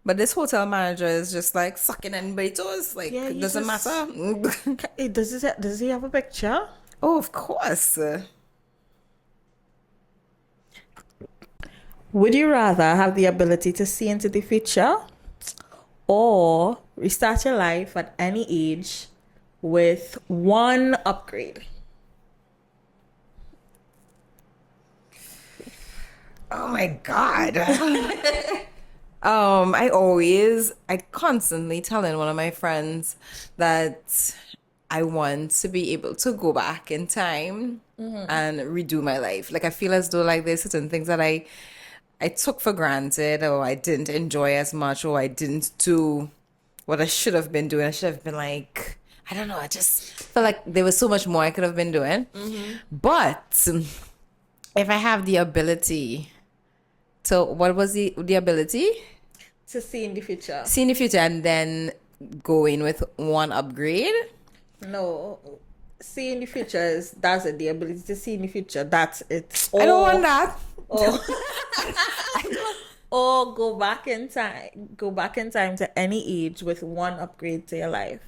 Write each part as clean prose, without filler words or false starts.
But this hotel manager is just like sucking anybody's toes. Like, Yeah, it you doesn't just. matter. Does he have a picture? Oh, of course. Would you rather have the ability to see into the future or restart your life at any age with one upgrade? Oh my God. I constantly telling one of my friends that I want to be able to go back in time and redo my life. Like I feel as though like there's certain things that I took for granted or I didn't enjoy as much or I didn't do what I should have been doing. I should have been like, I don't know, I just felt like there was so much more I could have been doing. But if I have the ability to, what was the ability? To see in the future. See in the future and then go in with one upgrade. No, see in the future is that's it. The ability to see in the future. That's it. I don't want that. Or or go back in time. Go back in time to any age with one upgrade to your life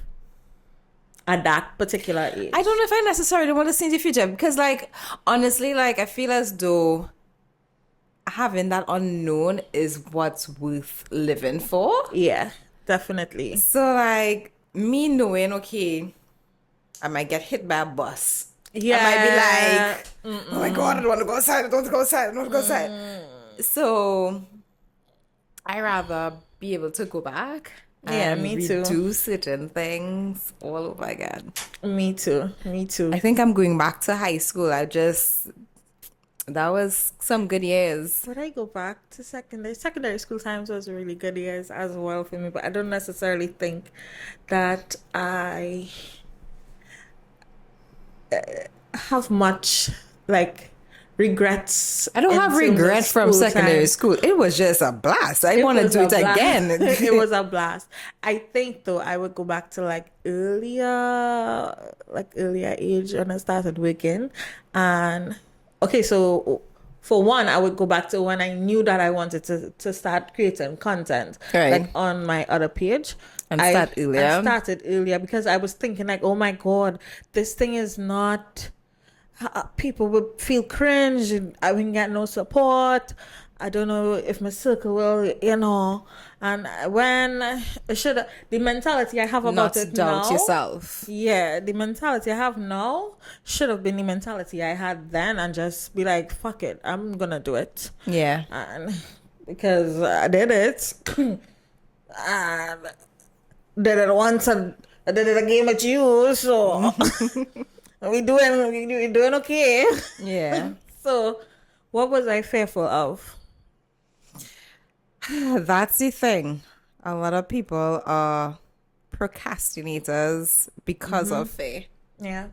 at that particular age. I don't know if I necessarily want to see in the future because, like, honestly, like, I feel as though having that unknown is what's worth living for. Yeah, definitely. So, like, me knowing, okay, I might get hit by a bus. Yeah. I might be like, oh my God, I don't want to go outside. I don't want to go outside. I don't want to go outside. So, I rather be able to go back Yeah, and me too. redo certain things all over again. Me too. Me too. I think I'm going back to high school. That was some good years. Would I go back to secondary? Secondary school times was really good years as well for me, but I don't necessarily think that I have much like regrets. I don't have in terms of regret from school secondary time. school. It was just a blast. I want to was do a it blast. again. It was a blast. I think though I would go back to like earlier age when I started working. And okay, so for one, I would go back to when I knew that I wanted to start creating content, Right. like on my other page. And start earlier. I started earlier because I was thinking like, oh my God, this thing is not people would feel cringe. I wouldn't get no support. I don't know if my circle will, And when the mentality I have about Not it doubt now, yourself. yeah, the mentality I have now should have been the mentality I had then, and just be like, fuck it, I'm gonna do it, Yeah. and because I did it, and did it once, and I did it again with you, so. We doing okay. Yeah. So, what was I fearful of? That's the thing. A lot of people are procrastinators because of fear. Yeah.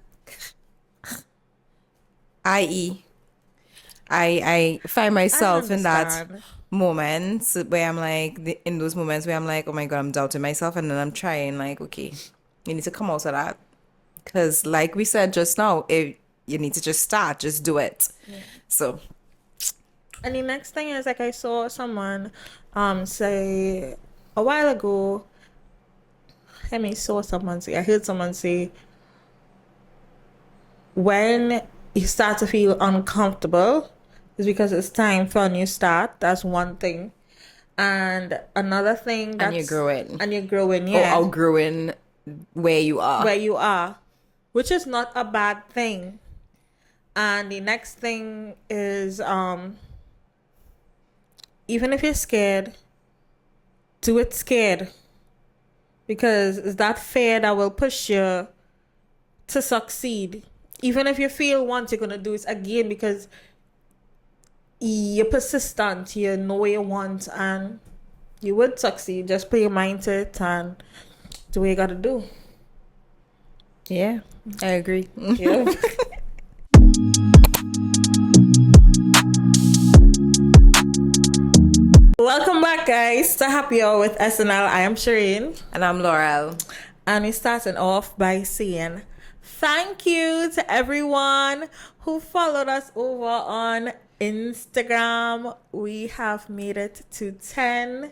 I.e., I find myself in that understand. moment where I'm like, in those moments where I'm like, oh my God, I'm doubting myself. And then I'm trying, like, okay, you need to come out of that. Because, like we said just now, if you need to just start, just do it. So, And the next thing is like I saw someone say a while ago. I heard someone say when you start to feel uncomfortable is because it's time for a new start. That's one thing. And another thing and you're growing. and you're growing, Or yeah. outgrowing where you are. Where you are, which is not a bad thing. And the next thing is even if you're scared, do it scared, because it's that fear that will push you to succeed. Even if you feel once, you're gonna do it again because you're persistent, you know what you want, and you would succeed. Just put your mind to it and do what you gotta do. Yeah, I agree. Yeah. Welcome back, guys, to Happy Hour with SnL. I am Sherain. And I'm Laurel. And we're starting off by saying thank you to everyone who followed us over on Instagram. We have made it to 10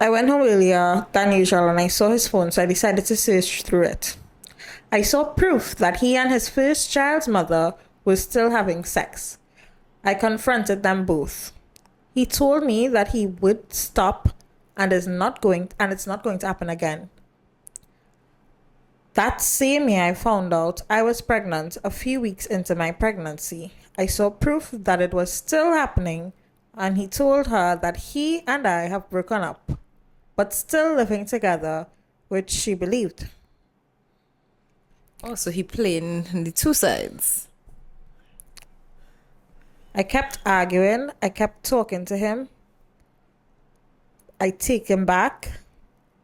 I went home earlier than usual and I saw his phone, so I decided to search through it. I saw proof that he and his first child's mother were still having sex. I confronted them both. He told me that he would stop and it's not going to happen again. That same year I found out I was pregnant a few weeks into my pregnancy. I saw proof that it was still happening and he told her that he and I have broken up, but still living together, which she believed. Oh, so he playing the two sides. I kept arguing. I kept talking to him. I take him back.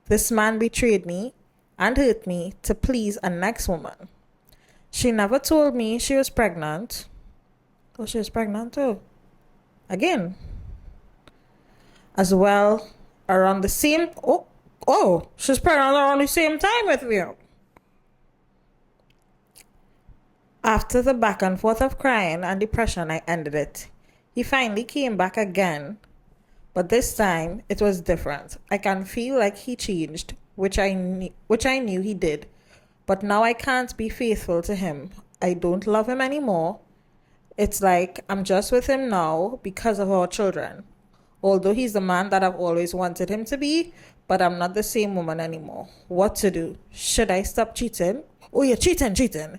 This man betrayed me and hurt me to please a next woman. She never told me she was pregnant. Oh, she was pregnant too. Again. As well, around the same... Oh, she's pregnant around the same time with me. After the back and forth of crying and depression, I ended it. He finally came back again. But this time, it was different. I can feel like he changed, which I knew he did. But now I can't be faithful to him. I don't love him anymore. It's like I'm just with him now because of our children. Although he's the man that I've always wanted him to be, but I'm not the same woman anymore. What to do? Should I stop cheating? Oh yeah, cheating.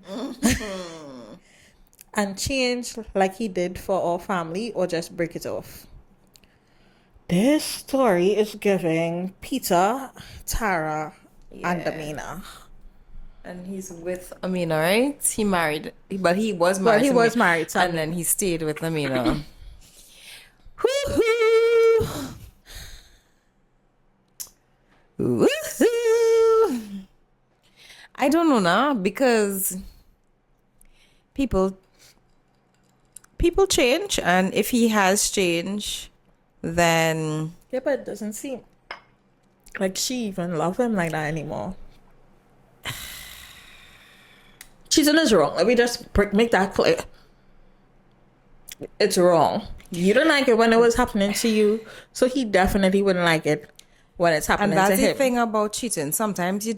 And change like he did for our family, or just break it off? This story is giving Peter, Tara, and Amina. And he's with Amina, right? He married, but he was married. Well, he was married, and then he stayed with Amina. Woohoo! Woohoo! I don't know now, because people change, and if he has changed, then Yeah, but it doesn't seem like she even love him like that anymore. Cheating is wrong. Let me just make that clear. It's wrong. You don't like it when it was happening to you, so he definitely wouldn't like it when it's happening to him. And that's the thing about cheating. Sometimes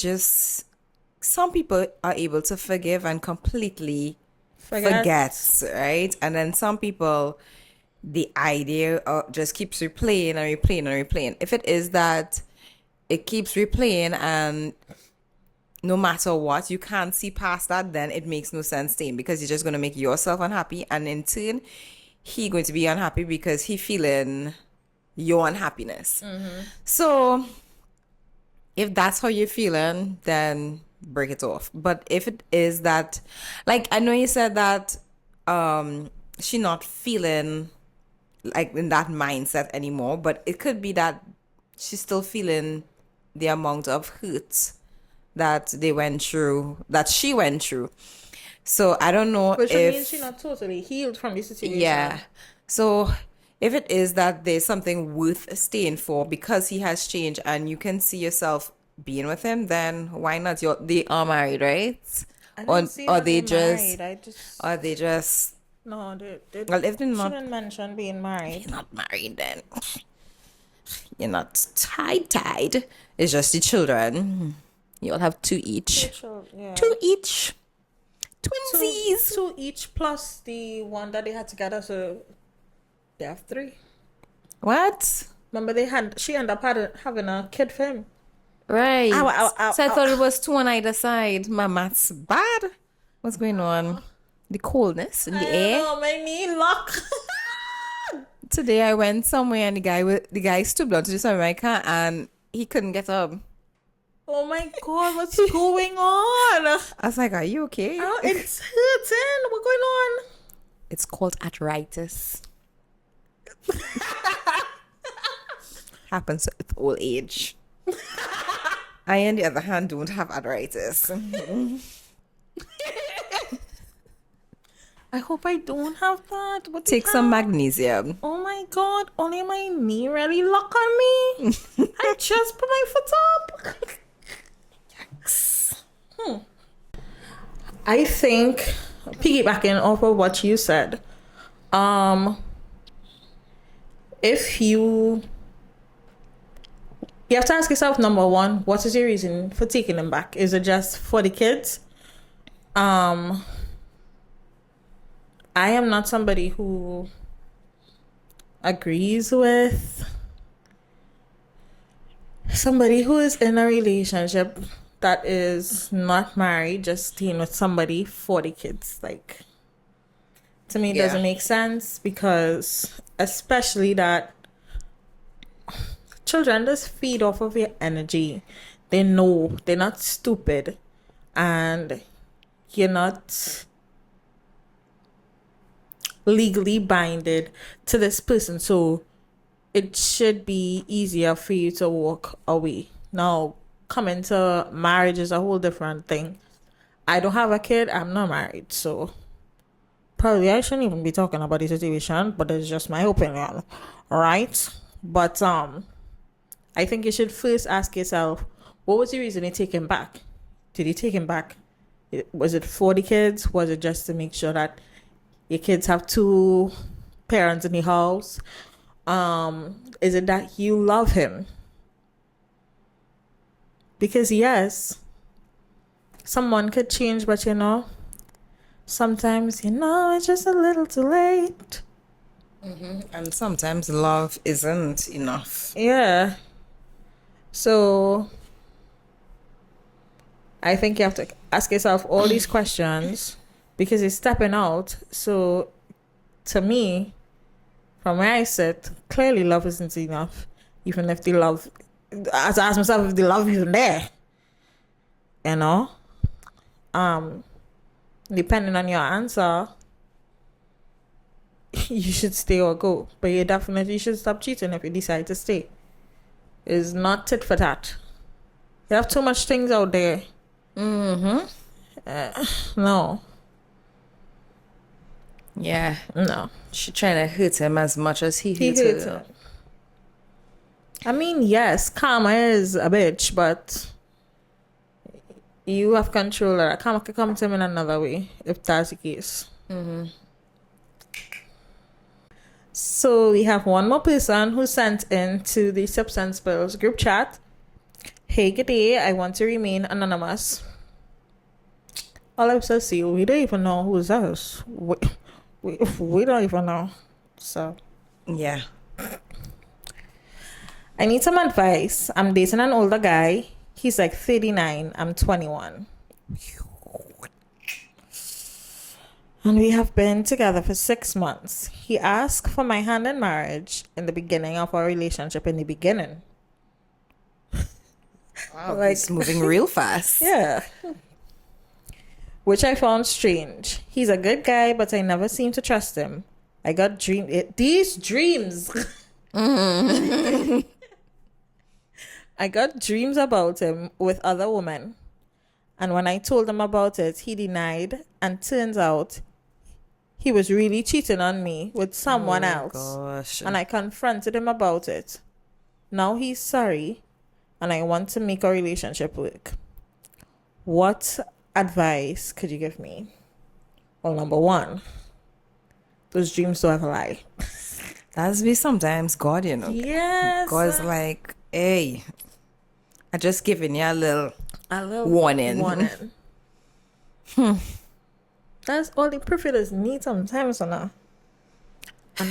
some people are able to forgive and completely forget, right? And then some people, the idea just keeps replaying and replaying and replaying. If it is that it keeps replaying and no matter what, you can't see past that, then it makes no sense staying, because you're just going to make yourself unhappy, and in turn, he going to be unhappy because he feeling your unhappiness. So if that's how you're feeling, then break it off. But if it is that, like, I know you said that she not feeling like in that mindset anymore, but it could be that she's still feeling the amount of hurt that she went through. So I don't know. Which means she's not totally healed from the situation. Yeah. So if it is that there's something worth staying for because he has changed and you can see yourself being with him, then why not? They are married, right? Or they just no, they well, if they're not, shouldn't mention being married. you're not married, then you're not tied. It's just the children. You'll have two each. Two each. Twinsies. Two each plus the one that they had together, so they have three. What? Remember she ended up having a kid for him. Right. So I thought it was two on either side. My math's bad. What's going on? The coldness in the air. Oh, my knee lock. Today I went somewhere and the guy stood down to do something in my car and he couldn't get up. Oh my God, what's going on? I was like, are you okay? Oh, it's hurting. What's going on? It's called arthritis. Happens with old age. I, on the other hand, don't have arthritis. I hope I don't have that. Take some magnesium. Oh my God, only my knee really lock on me. I just put my foot up. I think, piggybacking off of what you said, if you You have to ask yourself, number one, what is your reason for taking them back? Is it just for the kids? I am not somebody who agrees with somebody who is in a relationship that is not married, just staying with somebody for the kids. Like, to me, it doesn't make sense, because especially that children just feed off of your energy. They know, they're not stupid, and you're not legally binded to this person, so it should be easier for you to walk away. Now, coming to marriage is a whole different thing. I don't have a kid, I'm not married, so probably I shouldn't even be talking about the situation, but it's just my opinion, right? But I think you should first ask yourself, what was the reason you take him back? Did you take him back? Was it for the kids? Was it just to make sure that your kids have two parents in the house? Is it that you love him? Because yes, someone could change, but sometimes it's just a little too late. And sometimes love isn't enough. Yeah. So I think you have to ask yourself all these questions, because you're stepping out. So to me, from where I sit, clearly love isn't enough. Even if the love, I have to ask myself if the love isn't there. Depending on your answer, you should stay or go. But you definitely should stop cheating if you decide to stay. It's not tit for tat. You have too much things out there. No. Yeah. No. She trying to hurt him as much as he hurt her. I mean, yes, karma is a bitch, but you have control of that. Karma can come to him in another way, if that's the case. So we have one more person who sent in to the Substance Bills group chat. Hey, good day. I want to remain anonymous. All I was saying, we don't even know who's us. We don't even know. So yeah. I need some advice. I'm dating an older guy. He's like 39. I'm 21. And we have been together for 6 months. He asked for my hand in marriage in the beginning of our relationship, in the beginning. Wow, it's moving real fast. Yeah. Which I found strange. He's a good guy, but I never seem to trust him. I got these dreams. I got dreams about him with other women. And when I told him about it, he denied. And turns out he was really cheating on me with someone else. Gosh. And I confronted him about it. Now he's sorry. And I want to make our relationship work. What advice could you give me? Well, number one, those dreams don't ever lie. That's be sometimes God, Yes. God's like, hey, I just giving you a little warning. That's all the proof need sometimes, I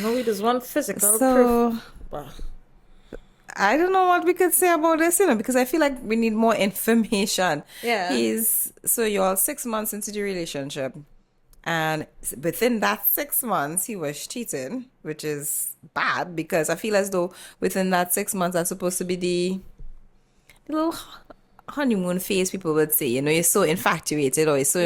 know we just want physical proof. But I don't know what we could say about this, because I feel like we need more information. Yeah. So you're 6 months into the relationship, and within that 6 months, he was cheating, which is bad, because I feel as though within that 6 months, that's supposed to be the little honeymoon phase, people would say. You're so infatuated, or you're so,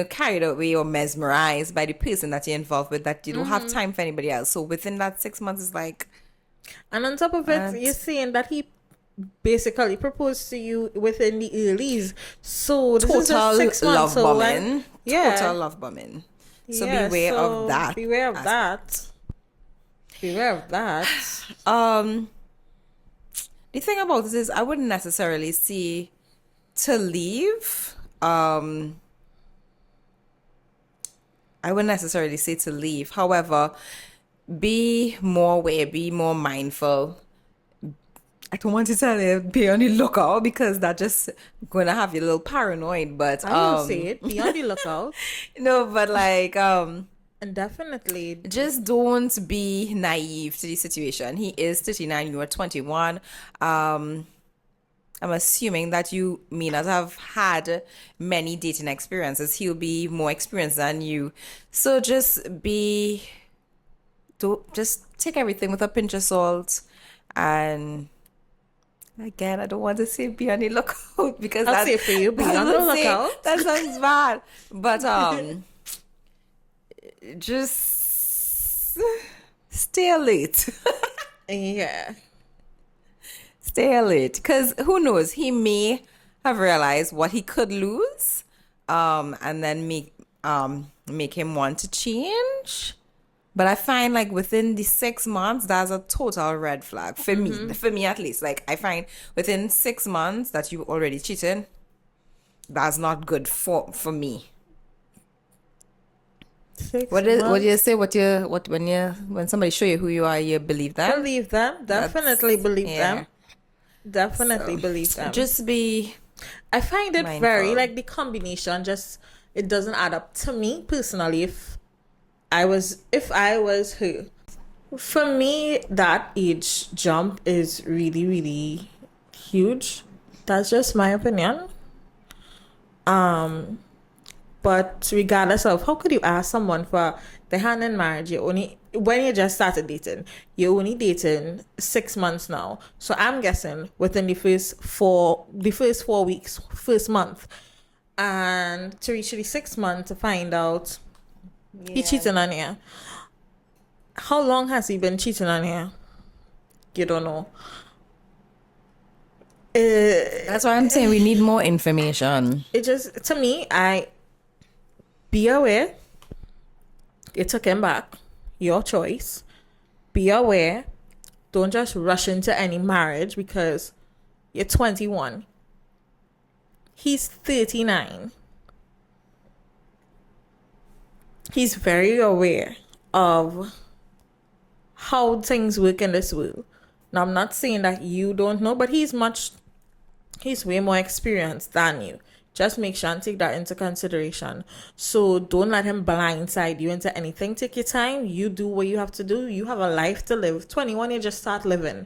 carried away or mesmerized by the person that you're involved with, that you don't have time for anybody else. So within that 6 months, it's like... And on top of it, you're saying that he basically proposed to you within the earlies. So this is just 6 months. Love bombing. Total love bombing. So beware of that. Beware of that. Beware of that. The thing about this is, I wouldn't necessarily say to leave. I wouldn't necessarily say to leave. However, be more aware, be more mindful. don't want to tell you be on the lookout because that just gonna have you a little paranoid. But I will say it. Be on the lookout. no, but like And definitely, just don't be naive to the situation. He is 39, you are 21. I'm assuming that you may not have had many dating experiences. He'll be more experienced than you. So just take everything with a pinch of salt. And again, I don't want to say be on the lookout because I'll say for you, be on the lookout. that sounds bad. But just stay late. Yeah. Stay late. Because who knows? He may have realized what he could lose, and then make him want to change. But I find like within the 6 months, that's a total red flag for me at least. Like I find within 6 months that you already cheated, that's not good for me. What do you say? When somebody show you who you are, you believe them? Believe them. Definitely believe them. Definitely believe them. Just be. I find it mindful. very like the combination just it doesn't add up to me personally. If I was her, for me that age jump is really really huge. That's just my opinion. But regardless of how could you ask someone for the hand in marriage, when you just started dating, you're only dating 6 months now. So I'm guessing within the first 4 weeks, first month, and to reach the 6 months to find out he cheating on you. How long has he been cheating on you? You don't know. That's why I'm saying we need more information. It just, to me, be aware. You took him back. Your choice. Be aware. Don't just rush into any marriage because you're 21. He's 39. He's very aware of how things work in this world. Now, I'm not saying that you don't know, but he's way more experienced than you. Just make sure and take that into consideration. So don't let him blindside you into anything. Take your time. You do what you have to do. You have a life to live. 21, you just start living.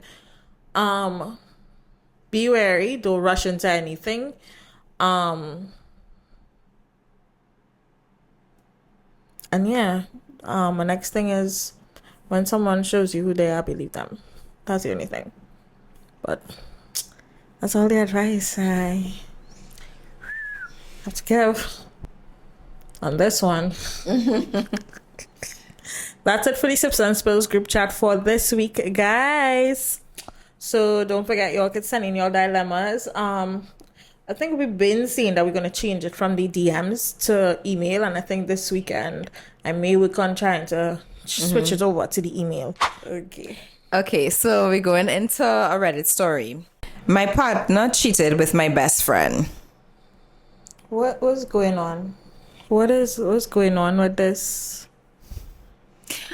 Be wary. Don't rush into anything. And yeah, the next thing is when someone shows you who they are, believe them. That's the only thing. But that's all the advice I have to give on this one. That's it for the Sips and Spills group chat for this week, guys. So don't forget, y'all can send in your dilemmas. I think we've been seeing that we're going to change it from the DMs to email. And I think this weekend I may work on trying to switch it over to the email. Okay, so we're going into a Reddit story. My partner cheated with my best friend. What was going on? What's going on with this?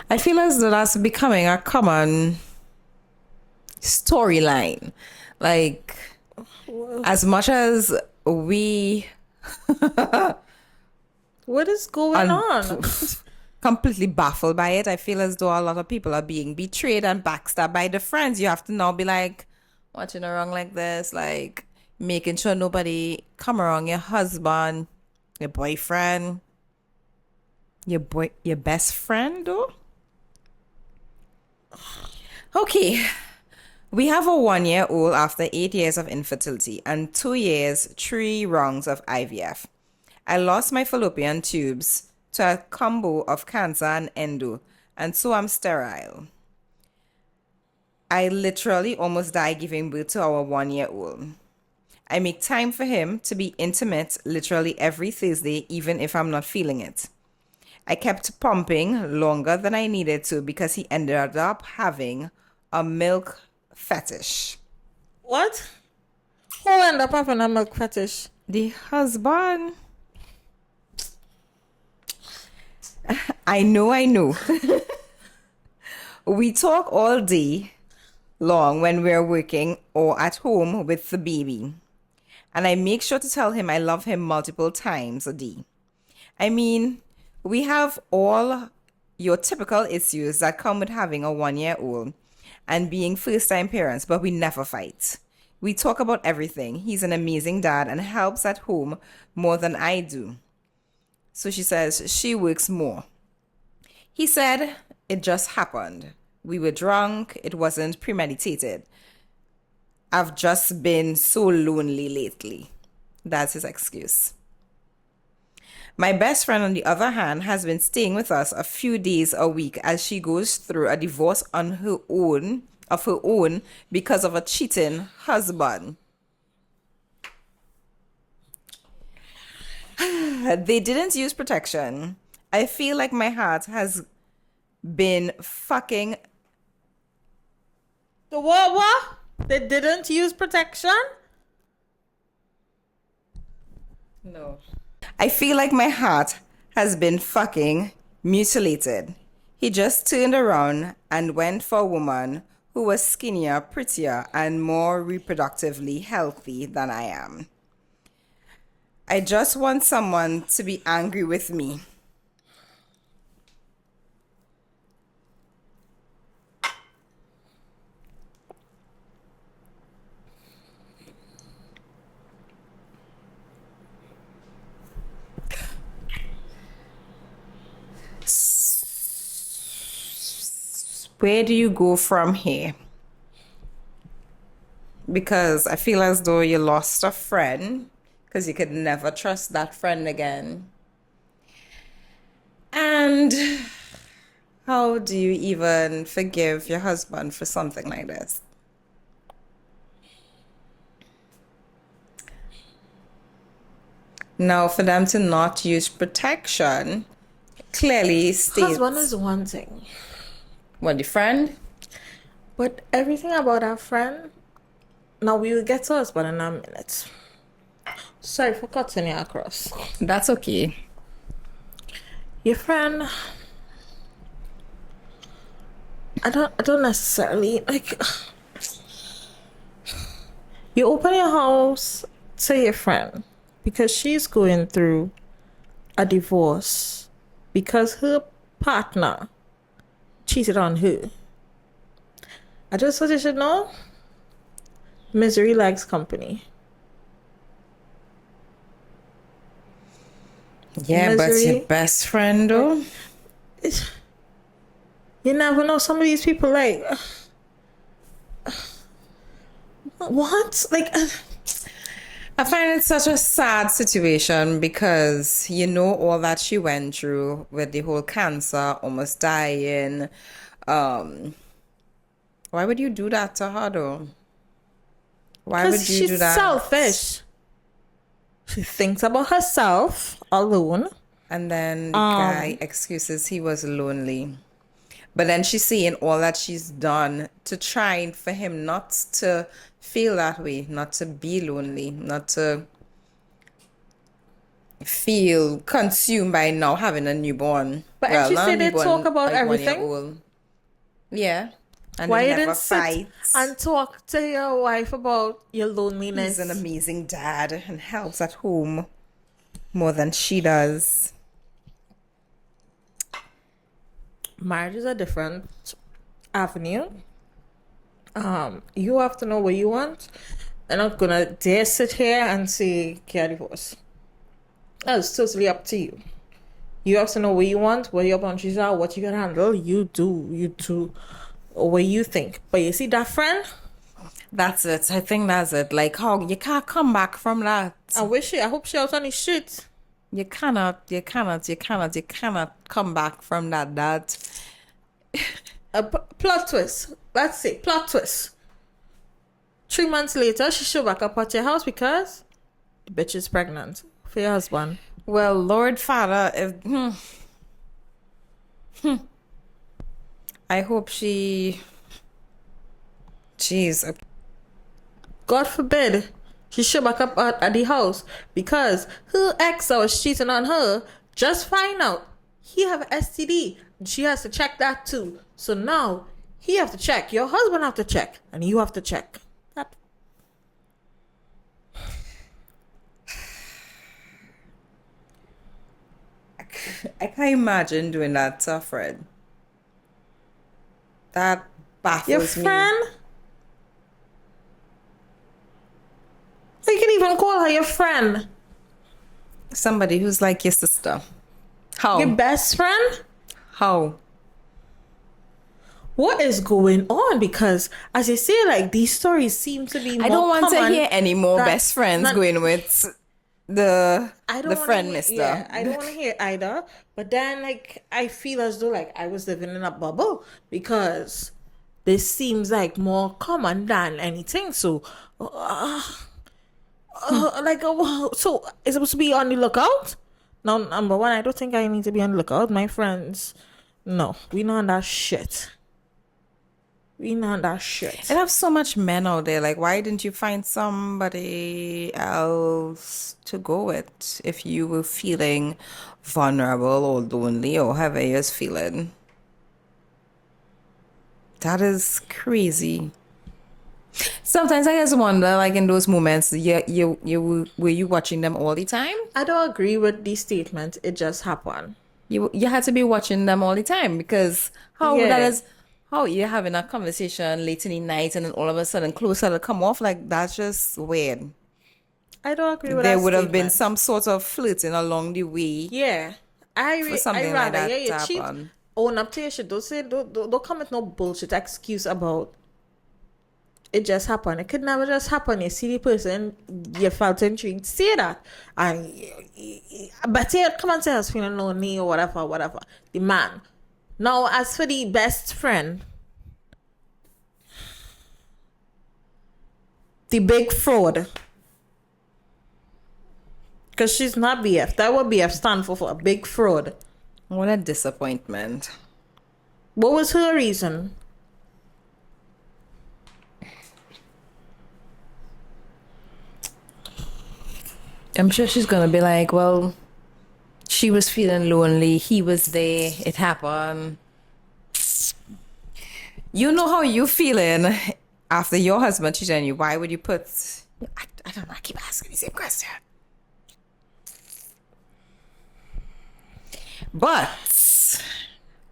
I feel as though that's becoming a common storyline. Like, as much as we what is going on? Completely baffled by it. I feel as though a lot of people are being betrayed and backstabbed by the friends. You have to now be like, watching around like this, like making sure nobody come around your husband, your boyfriend, your best friend, though. Okay. We have a 1-year-old after 8 years of infertility and 2 years, 3 rounds of IVF. I lost my fallopian tubes to a combo of cancer and endo, and so I'm sterile. I literally almost died giving birth to our 1-year-old. I make time for him to be intimate literally every Thursday, even if I'm not feeling it. I kept pumping longer than I needed to because he ended up having a milk fetish. What? Who ended up having a milk fetish? The husband. I know. We talk all day long when we're working or at home with the baby. And I make sure to tell him I love him multiple times a day. I mean, we have all your typical issues that come with having a 1-year-old and being first time parents, but we never fight. We talk about everything. He's an amazing dad and helps at home more than I do. So she says she works more. He said it just happened. We were drunk. It wasn't premeditated. I've just been so lonely lately. That's his excuse. My best friend, on the other hand, has been staying with us a few days a week as she goes through a divorce on her own, because of a cheating husband. They didn't use protection. I feel like my heart has been fucking. The what? They didn't use protection? No. I feel like my heart has been fucking mutilated. He just turned around and went for a woman who was skinnier, prettier, and more reproductively healthy than I am. I just want someone to be angry with me. Where do you go from here? Because I feel as though you lost a friend because you could never trust that friend again. And how do you even forgive your husband for something like this? Now, for them to not use protection clearly states. Husband is one thing. What, the friend? But everything about our friend, now we will get to husband in a minute. Sorry for cutting you across. That's okay. Your friend, I don't necessarily like. You open your house to your friend because she's going through a divorce because her partner cheated on her. I just thought you should know, misery likes company. Yeah, but Misery. your best friend though? You never know, some of these people like what? Like I find it such a sad situation because you know all that she went through with the whole cancer, almost dying. Why would you do that to her though? Why would you do that? She's selfish. She thinks about herself alone. And then the guy excuses he was lonely. But then she's saying all that she's done to try for him not to feel that way, not to be lonely, not to feel consumed by now having a newborn. But and she not a said they newborn, talk about like everything. 1-year-old. Yeah. And Why they you never didn't sit fight. and talk to your wife about your loneliness? He's an amazing dad and helps at home more than she does. Marriage is a different avenue. You have to know what you want. I'm not gonna dare sit here and say get a divorce. That's totally up to you. You have to know what you want, what your boundaries are, what you can handle. You do what you think. But you see that friend? That's it. I think that's it. Like how you can't come back from that. I hope she out on the shit. You cannot come back from that. A plot twist. Let's say plot twist. 3 months later, she show back up at your house because the bitch is pregnant for your husband. Well, Lord Father, I hope she. Jeez. Okay. God forbid she show back up at the house because her ex that was cheating on her just find out he have an STD. She has to check that too. So now He have to check. Your husband have to check, and you have to check. That I can't imagine doing that to a friend. That your baffles me. friend. You can even call her your friend. Somebody who's like your sister. How? Your best friend? How? What is going on? Because as you say, like these stories seem to be more I don't want to common hear any more that- best friends not- going with the I don't the wanna friend hear, mister. Yeah, I don't want to hear either. But then, like, I feel as though like I was living in a bubble because this seems like more common than anything. So, so is it supposed to be on the lookout? No, number one, I don't think I need to be on the lookout. My friends, no, we not on that shit. We not on that shit. And I have so much men out there. Like, why didn't you find somebody else to go with if you were feeling vulnerable or lonely or however you was feeling? That is crazy. Sometimes I just wonder, like in those moments, were you watching them all the time? I don't agree with the statement. It just happened. You had to be watching them all the time because Yeah. that is how you're having a conversation late in the night and then all of a sudden clothes start to come off, like that's just weird. I don't agree with There that would have been statement. some sort of flirting along the way Yeah, for I something like rather that yeah to you cheat. happen. Own up to your shit. Don't come with no bullshit excuse about it just happened. It could never just happen. You see the person, you felt intrigued. Say that, and but yeah, come and say I was feeling lonely or whatever, whatever. The man. Now, as for the best friend, the big fraud, because she's not BF. That would BF stand for a big fraud. What a disappointment. What was her reason? I'm sure she's gonna be like, well, she was feeling lonely, he was there, it happened. You know how you feeling after your husband cheated on you. Why would you put I don't know, I keep asking the same question. But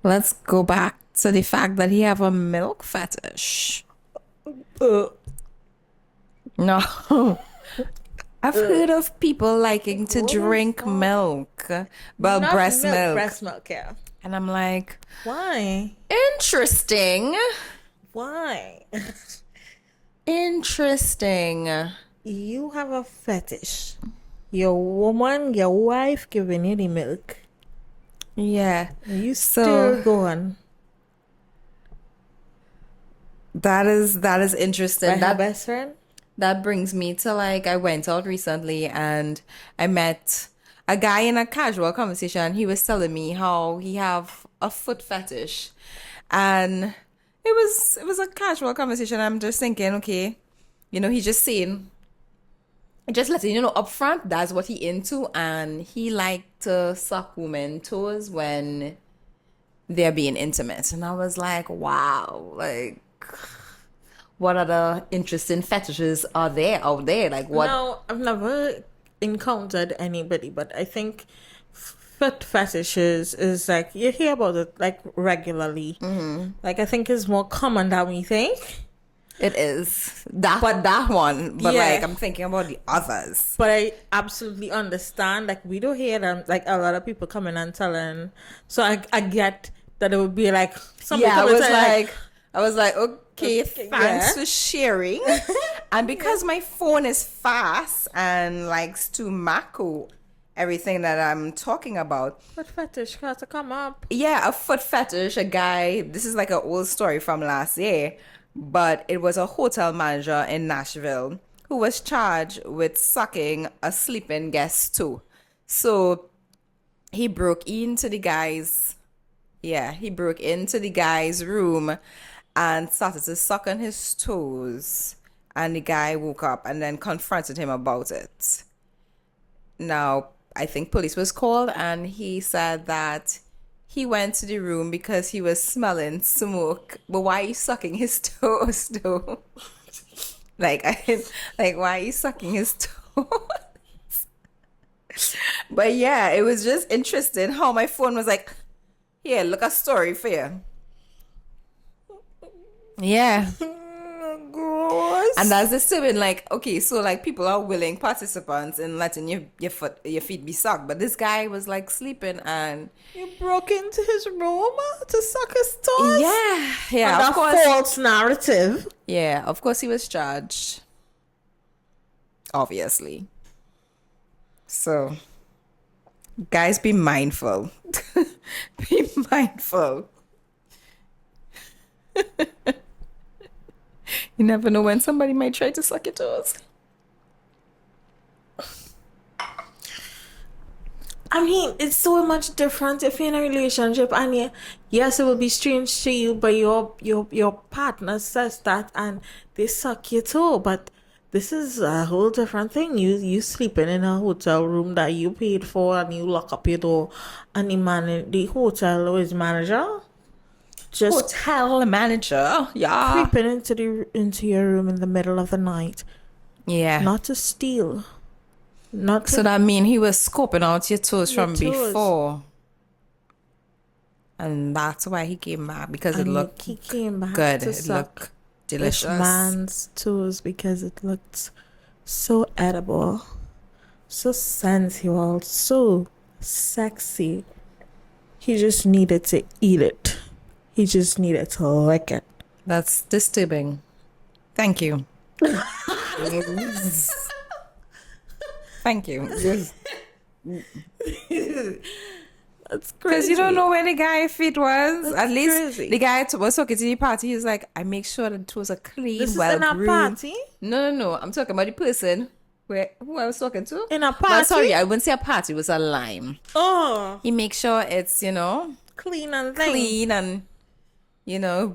let's go back to the fact that he have a milk fetish. No. I've heard of people liking to drink milk. Well, Not breast milk. Breast milk, yeah. And I'm like, Why? interesting. Why? Interesting. You have a fetish. Your woman, your wife giving you the milk. Yeah. You So- still going. That is interesting. By her That best friend? that brings me to like I went out recently and I met a guy in a casual conversation. He was telling me how he have a foot fetish, and it was a casual conversation. I'm just thinking, okay, he's just saying, just letting you know up front that's what he into, and he like to suck women toes when they're being intimate. And I was like, wow, like what other interesting fetishes are there out there? Like what? No, I've never encountered anybody, but I think foot fetishes is like you hear about it like regularly. Like I think it's more common than we think. It is that one, but Yeah. like I'm thinking about the others. But I absolutely understand. Like we don't hear them. Like a lot of people coming and telling. So I get that it would be like somebody Yeah, coming and telling, I was like, okay, Okay, thanks yeah. for sharing. And because my phone is fast and likes to macro everything that I'm talking about, what fetish has to come up? yeah, a foot fetish, a guy, this is like an old story from last year, but it was a hotel manager in Nashville who was charged with sucking a sleeping guest too. So he broke into the guy's, he broke into the guy's room and started to suck on his toes. And the guy woke up and then confronted him about it. Now, I think police was called and he said that he went to the room because he was smelling smoke. But why are you sucking his toes though? Like like why are you sucking his toes? But yeah, it was just interesting how my phone was like, here, look a story for you. Yeah. Gross. And that's disturbing. Like, okay, so like people are willing participants in letting your feet be sucked, but this guy was like sleeping and You broke into his room to suck his toes? yeah, And of a course, false narrative. yeah, of course he was charged, obviously. So, guys, be mindful. Be mindful. You never know when somebody might try to suck your toes. I mean, it's so much different if you're in a relationship and yes, it will be strange to you, but your partner says that and they suck your toe. But this is a whole different thing. You sleeping in a hotel room that you paid for and you lock up your door and the hotel or his manager just Hotel manager, yeah. creeping into your room in the middle of the night. Yeah. Not to steal. Not to So that mean he was scoping out your toes Your from toes. before. And that's why he came back because it and looked he came back good. to It suck looked this delicious. man's toes because it looked so edible, so sensual, so sexy. He just needed to eat it. He just needed to lick it. That's disturbing. Thank you. Thank you. That's crazy. Because you don't know where the guy feet was. That's At least crazy. the guy was talking to the party. He was like, I make sure the toes are clean, This is well in a groomed. party? No. I'm talking about the person who I was talking to. In a No, party? sorry, I wouldn't say a party. It was a lime. Oh, He makes sure it's, clean and thing. clean and,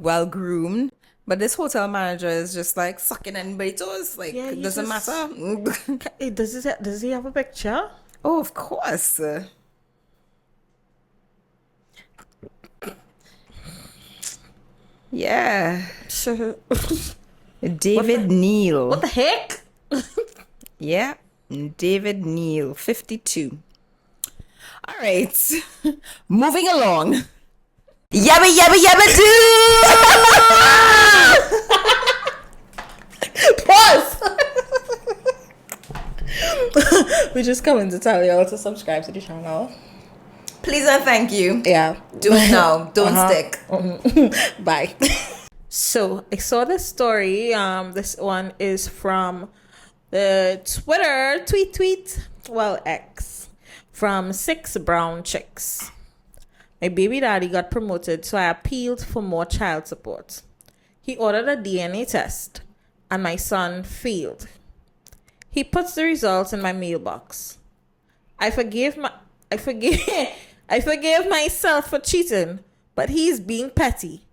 well groomed. But this hotel manager is just like sucking anybody's toes. Like, Yeah, it you doesn't just- matter. Hey, does he have a picture? Oh, of course. Yeah. Sure. David Neal. What the heck? Yeah. David Neal, 52. All right. Moving along. Yabba yabba yabba do. Pause. We just coming to tell y'all to subscribe to the channel. Please and thank you. Yeah. Do it now. Don't stick. Bye. So I saw this story. This one is from the Twitter tweet. Well, X from 6 Brown Chicks. My baby daddy got promoted, so I appealed for more child support. He ordered a DNA test, and my son failed. He puts the results in my mailbox. I forgave myself for cheating, but he's being petty.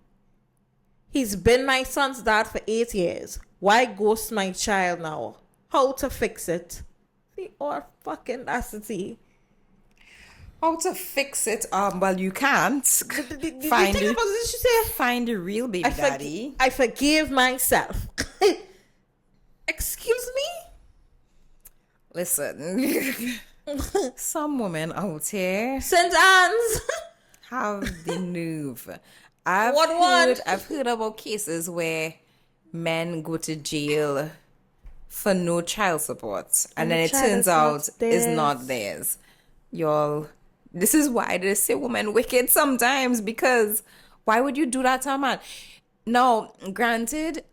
He's been my son's dad for 8 years. Why ghost my child now? How to fix it? The or fucking audacity. How to fix it? Well, you can't. Did you Find think it. about this? She said, Find the real baby daddy. I forgive myself. Excuse me? Listen. Some women out here St. Anne's. have the nerve. What one? I've heard about cases where men go to jail for no child support, and the then it child turns is not out it's not theirs. theirs. Y'all, this is why they say women wicked sometimes, because why would you do that to a man? Now, granted,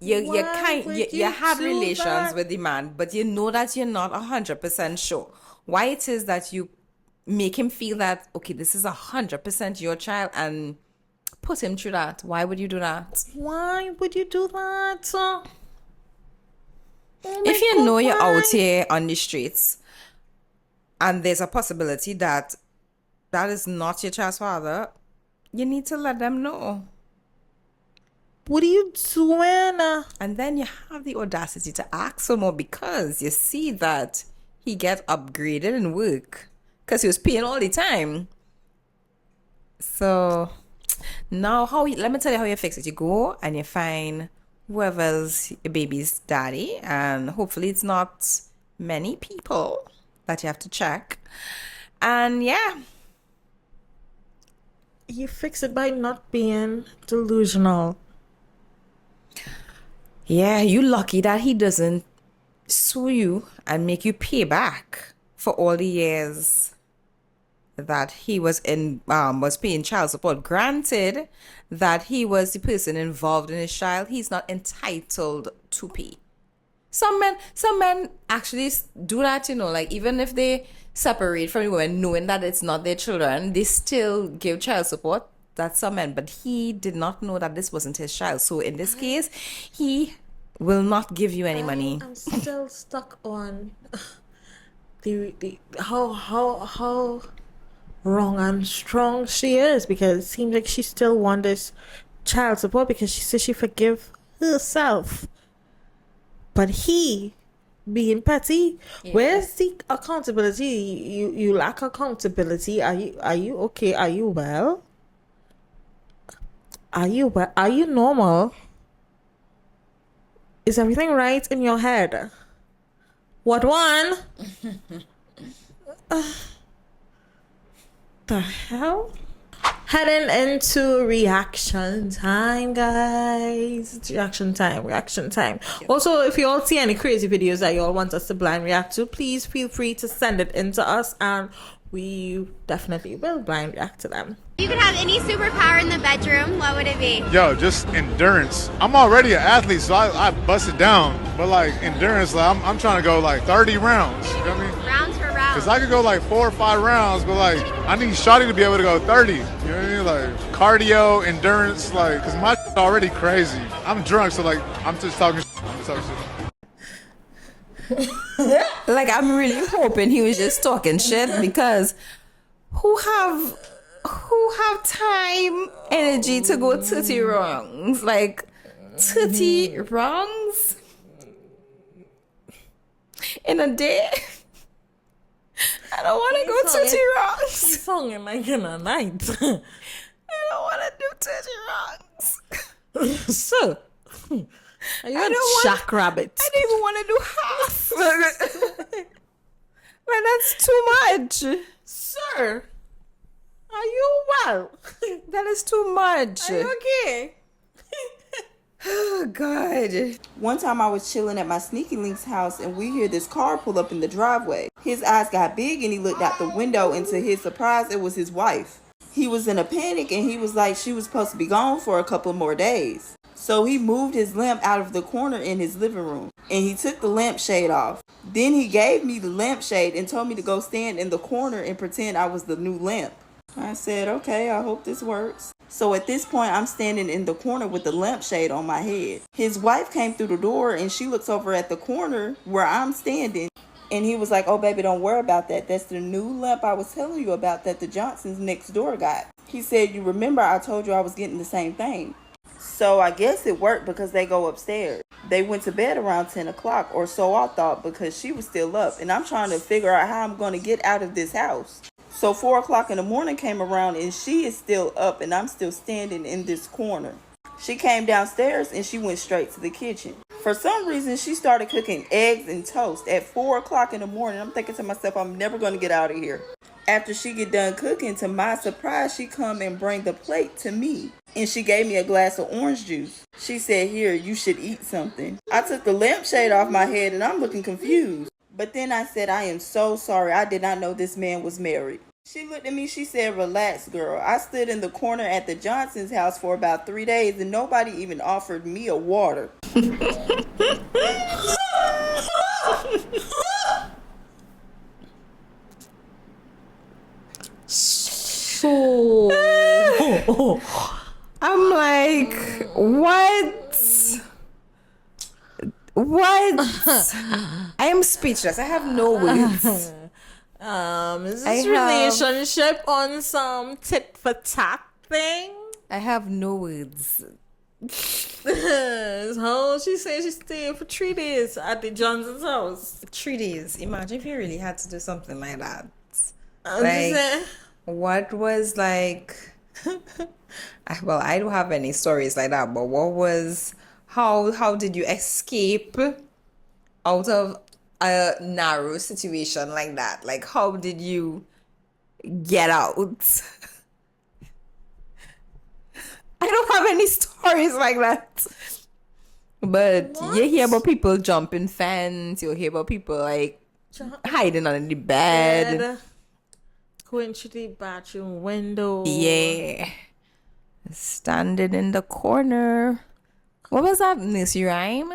you Why would you have do relations that? with the man, but you know that you're not 100% sure. Why it is that you make him feel that, okay, this is 100% your child, and put him through that? Why would you do that? Why would you do that? Oh If my you God, know you're why? out here on the streets and there's a possibility that that is not your child's father, you need to let them know. What are you doing? And then you have the audacity to ask for more because you see that he get upgraded in work because he was paying all the time. So now, let me tell you how you fix it. You go and you find whoever's your baby's daddy, and hopefully it's not many people that you have to check. And yeah, You fix it by not being delusional. yeah, you lucky that he doesn't sue you and make you pay back for all the years that he was paying child support. Granted that he was the person involved in his child, he's not entitled to pay. Some men actually do that, like even if they separate from the women, knowing that it's not their children, they still give child support. That's some men, but he did not know that this wasn't his child. So in this case, he will not give you any money. I'm still stuck on the how wrong and strong she is, because it seems like she still wants this child support because she says she forgive herself. But he being petty, where's the accountability? You lack accountability. Are you okay? Are you well? Are you normal? Is everything right in your head? What one? The hell? Heading into reaction time, guys. It's reaction time. Also, if you all see any crazy videos that you all want us to blind react to, please feel free to send it in to us, and we definitely will blind react to them. You could have any superpower in the bedroom, what would it be? Yo, just endurance. I'm already an athlete, so I bust it down. But like endurance, like I'm trying to go like 30 rounds. You know what I mean? Rounds for rounds. Cause I could go like 4 or 5 rounds, but like I need Shawty to be able to go 30. You know what I mean? Like cardio, endurance, like cause my already crazy. I'm drunk, so like I'm just talking. Like I'm really hoping he was just talking shit, because who have time, energy to go 30 wrongs? Like 30 wrongs in a day? I don't want to go 30 wrongs. She's singing like in a night. I don't want to do 30 wrongs. So, are you a jackrabbit? I don't even want to do half. Like that's too much. Sir, are you well? That is too much. Are you okay? Oh, God. One time I was chilling at my Sneaky Link's house and we hear this car pull up in the driveway. His eyes got big and he looked out the window, and to his surprise, it was his wife. He was in a panic and he was like she was supposed to be gone for a couple more days. So he moved his lamp out of the corner in his living room and he took the lampshade off. Then he gave me the lampshade and told me to go stand in the corner and pretend I was the new lamp. I said, okay, I hope this works. So at this point, I'm standing in the corner with the lampshade on my head. His wife came through the door and she looks over at the corner where I'm standing. And he was like, oh, baby, don't worry about that. That's the new lamp I was telling you about that the Johnsons next door got. He said, you remember I told you I was getting the same thing. So I guess it worked because they go upstairs. They went to bed around 10 o'clock or so I thought, because she was still up. And I'm trying to figure out how I'm going to get out of this house. So 4 o'clock in the morning came around and she is still up and I'm still standing in this corner. She came downstairs and she went straight to the kitchen. For some reason, she started cooking eggs and toast at 4 o'clock in the morning. I'm thinking to myself, I'm never going to get out of here. After she get done cooking, to my surprise, she come and bring the plate to me. And she gave me a glass of orange juice. She said, here, you should eat something. I took the lampshade off my head and I'm looking confused. But then I said, I am so sorry. I did not know this man was married. She looked at me. She said, relax, girl. I stood in the corner at the Johnson's house for about 3 days and nobody even offered me a water. So, I'm like, what? What? I am speechless. I have no words. is this relationship on some tit for tat thing? I have no words. So she said she stayed for 3 days at the Johnson's house. 3 days. Imagine if you really had to do something like that. I'm just Like, saying. what was like Well, I don't have any stories like that, but how did you escape out of a narrow situation like that? Like, how did you get out? I don't have any stories like that. But you hear about people jumping fence, you hear about people like hiding under the bed. Going to the bathroom window. Yeah. Standing in the corner. What was that nursery rhyme?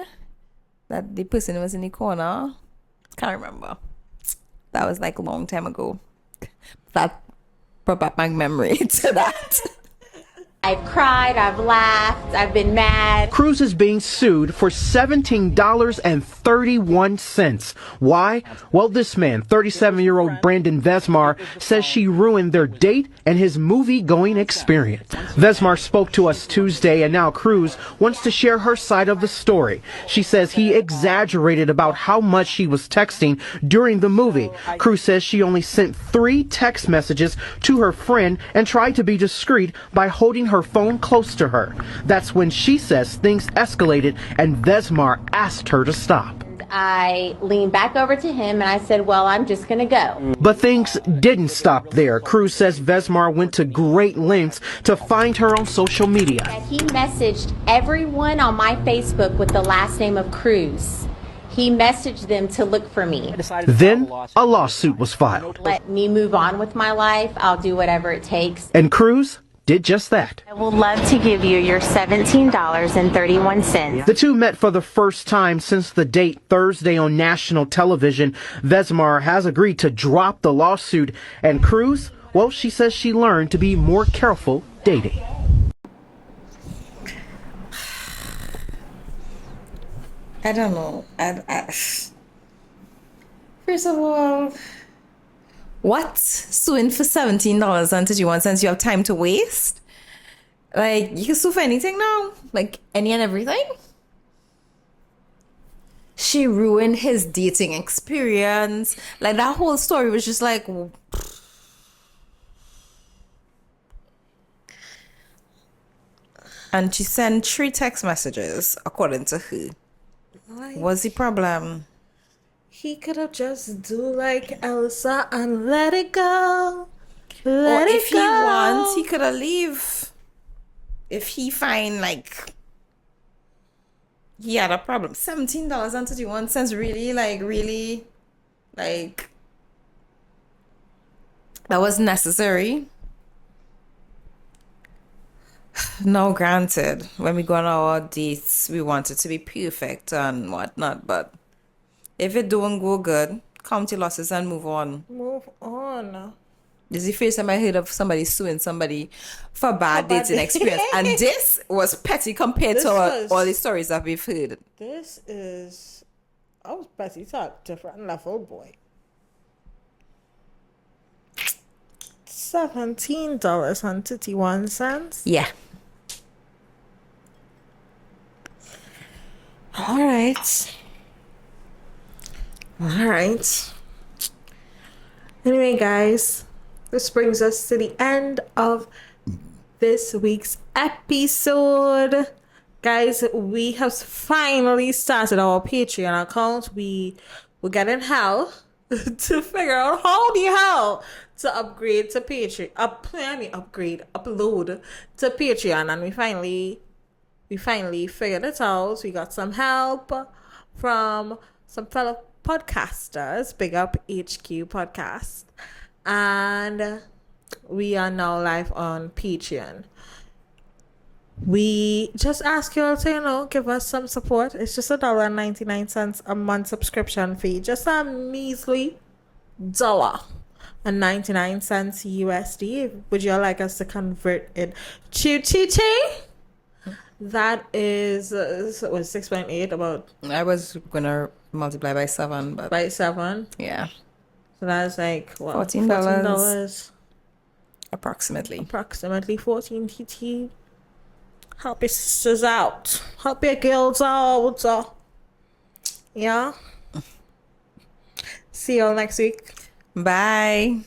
That the person was in the corner? Can't remember. That was like a long time ago. That brought back my memory to that. I've cried, I've laughed, I've been mad. Cruz is being sued for $17.31. Why? Well, this man, 37-year-old Brandon Vesmar, says she ruined their date and his movie-going experience. Vesmar spoke to us Tuesday, and now Cruz wants to share her side of the story. She says he exaggerated about how much she was texting during the movie. Cruz says she only sent 3 text messages to her friend and tried to be discreet by holding her phone close to her. That's when she says things escalated and Vesmar asked her to stop. I leaned back over to him and I said, well, I'm just gonna go. But things didn't stop there. Cruz says Vesmar went to great lengths to find her on social media. He messaged everyone on my Facebook with the last name of Cruz. He messaged them to look for me. Then a lawsuit was filed. Let me move on with my life. I'll do whatever it takes. And Cruz did just that. I will love to give you your $17.31. The two met for the first time since the date Thursday on national television. Vesmar has agreed to drop the lawsuit, and Cruz, well, she says she learned to be more careful dating. I don't know. First of all, what? Suing for $17.31 you have time to waste? Like, you can sue for anything now? Like, any and everything? She ruined his dating experience. Like, that whole story was just like... And she sent 3 text messages, according to her. What's the problem? He could have just do like Elsa and let it go. Or if he wants, he could have leave. If he find like he had a problem. $17.31 really, like that was necessary. No, granted, when we go on our dates, we want it to be perfect and whatnot, but if it don't go good, count your losses and move on. Move on. This is the first time I heard of somebody suing somebody for bad dating experience. And this was petty compared to all the stories that we've heard. This is... I was petty talk, different level, boy. $17.31. Yeah. All right. Anyway, guys, this brings us to the end of this week's episode. Guys, we have finally started our Patreon account. We're getting hell to figure out how the hell to upgrade to Patreon. Upload to Patreon, and we finally figured it out. We got some help from some fellow podcasters. Big up HQ Podcast. And we are now live on Patreon. We just ask you all to, give us some support. It's just $1.99 a month subscription fee. Just a measly $1.99 USD. Would you like us to convert it to TT? That is 6.8 about. I was gonna multiply by 7, but by 7. Yeah. So that's like what, $14 approximately. Approximately 14 TT. Help your sisters out. Help your girls out. Yeah. See y'all next week. Bye.